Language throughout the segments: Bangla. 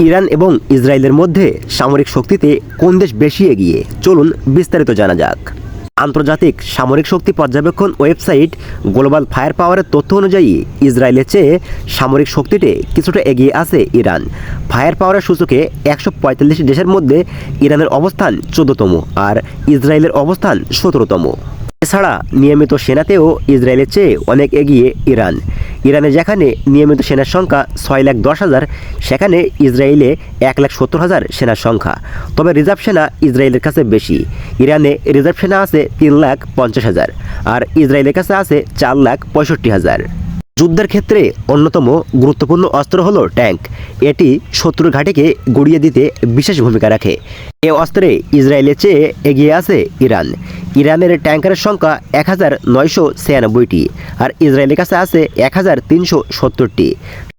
ইরান এবং ইসরায়েলের মধ্যে সামরিক শক্তিতে কোন দেশ বেশি এগিয়ে, চলুন বিস্তারিত জানা যাক। আন্তর্জাতিক সামরিক শক্তি পর্যবেক্ষণ ওয়েবসাইট গ্লোবাল ফায়ার পাওয়ারের তথ্য অনুযায়ী ইসরায়েলের চেয়ে সামরিক শক্তিতে কিছুটা এগিয়ে আছে ইরান। ফায়ার পাওয়ারের সূচকে 145 দেশের মধ্যে ইরানের অবস্থান 14তম আর ইসরায়েলের অবস্থান 17তম। এছাড়া নিয়মিত সেনাতেও ইসরায়েলের চেয়ে অনেক এগিয়ে ইরান। ইরানে যেখানে নিয়মিত সেনার সংখ্যা 6,10,000, সেখানে ইসরায়েলে 1,70,000 সেনার সংখ্যা। তবে রিজার্ভ সেনা ইসরায়েলের কাছে বেশি। ইরানে রিজার্ভ সেনা আছে 3,50,000 আর ইসরায়েলের কাছে আছে 4,65,000। যুদ্ধের ক্ষেত্রে অন্যতম গুরুত্বপূর্ণ অস্ত্র হলো ট্যাঙ্ক। এটি শত্রুর ঘাঁটিকে গুড়িয়ে দিতে বিশেষ ভূমিকা রাখে। এ অস্ত্রে ইসরায়েলের চেয়ে এগিয়ে আছে ইরান। ইরানের ট্যাঙ্কারের সংখ্যা 1,996টি আর ইসরায়েলের কাছে আছে 1,370টি।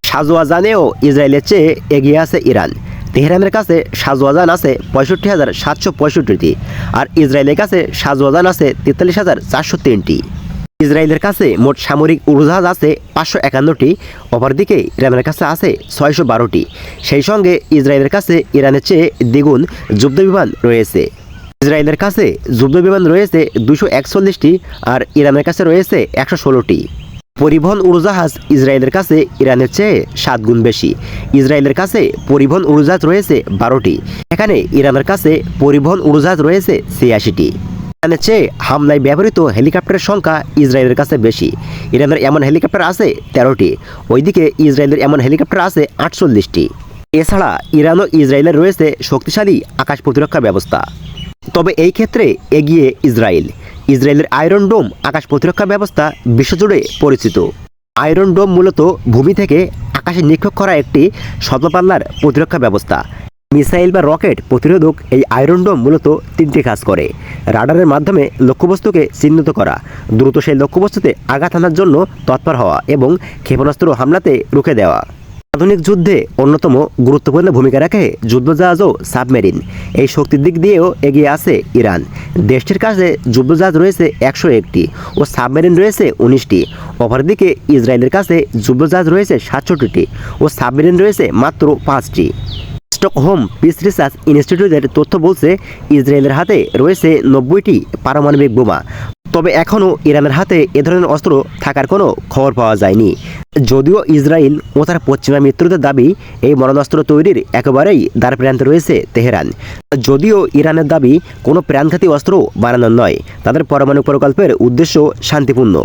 সাজোয়াজানেও ইসরায়েলের চেয়ে এগিয়ে আছে ইরান। তেহরানের কাছে সাজোয়াজান আছে 65,765টি আর ইসরায়েলের কাছে সাজোয়াজান আছে 43,403টি। ইসরায়েলের কাছে মোট সামরিক উড়োজাহাজ আছে 551টি, অপরদিকে ইরানের কাছে আছে 612টি। সেই সঙ্গে ইসরায়েলের কাছে ইরানের চেয়ে দ্বিগুণ যুদ্ধবিমান রয়েছে। ইসরায়েলের কাছে যুদ্ধবিমান রয়েছে 241টি আর ইরানের কাছে রয়েছে 116টি। পরিবহন উড়োজাহাজ ইসরায়েলের কাছে ইরানের চেয়ে 7 গুণ বেশি। ইসরায়েলের কাছে পরিবহন উড়োজাহাজ রয়েছে 12টি, এখানে ইরানের কাছে পরিবহন উড়োজাহাজ রয়েছে 86টি। ইরানের চেয়ে হামলায় ব্যবহৃত হেলিকপ্টারের সংখ্যা ইসরায়েলের কাছে বেশি। ইরানের এমন হেলিকপ্টার আছে 13টি, ওইদিকে ইসরায়েলের এমন হেলিকপ্টার আছে 48টি। এছাড়া ইরান ও ইসরায়েলের রয়েছে শক্তিশালী আকাশ প্রতিরক্ষা ব্যবস্থা। তবে এই ক্ষেত্রে এগিয়ে ইসরায়েল। ইসরায়েলের আয়রন ডোম আকাশ প্রতিরক্ষা ব্যবস্থা বিশ্বজুড়ে পরিচিত। আয়রন ডোম মূলত ভূমি থেকে আকাশে নিক্ষেপ করা একটি স্বল্পপাল্লার প্রতিরক্ষা ব্যবস্থা। মিসাইল বা রকেট প্রতিরোধক এই আয়রন ডোম মূলত 3টি কাজ করে: রাডারের মাধ্যমে লক্ষ্যবস্তুকে চিহ্নিত করা, দ্রুত সেই লক্ষ্যবস্তুতে আঘাত হানার জন্য তৎপর হওয়া এবং ক্ষেপণাস্ত্র হামলাতে রুখে দেওয়া। আধুনিক যুদ্ধে অন্যতম গুরুত্বপূর্ণ ভূমিকা রাখে যুদ্ধজাহাজ ও সাবমেরিন। এই শক্তির দিক দিয়েও এগিয়ে আছে ইরান। দেশটির কাছে যুদ্ধজাহাজ রয়েছে 101টি ও সাবমেরিন রয়েছে 19টি। অপরদিকে ইসরায়েলের কাছে যুদ্ধজাহাজ রয়েছে 67টি ও সাবমেরিন রয়েছে মাত্র 5টি। স্টকহোম পিস রিসার্চ ইনস্টিটিউটের তথ্য বলছে ইসরায়েলের হাতে রয়েছে 90টি পারমাণবিক বোমা। তবে এখনও ইরানের হাতে এ ধরনের অস্ত্র থাকার কোনো খবর পাওয়া যায়নি। যদিও ইসরায়েল ও তার পশ্চিমা মিত্রদের দাবি এই মরণাস্ত্র তৈরির একেবারেই দ্বারপ্রান্তে রয়েছে তেহরান। যদিও ইরানের দাবি কোনো প্রাণঘাতী অস্ত্র বানানোর নয়, তাদের পরমাণু প্রকল্পের উদ্দেশ্য শান্তিপূর্ণ।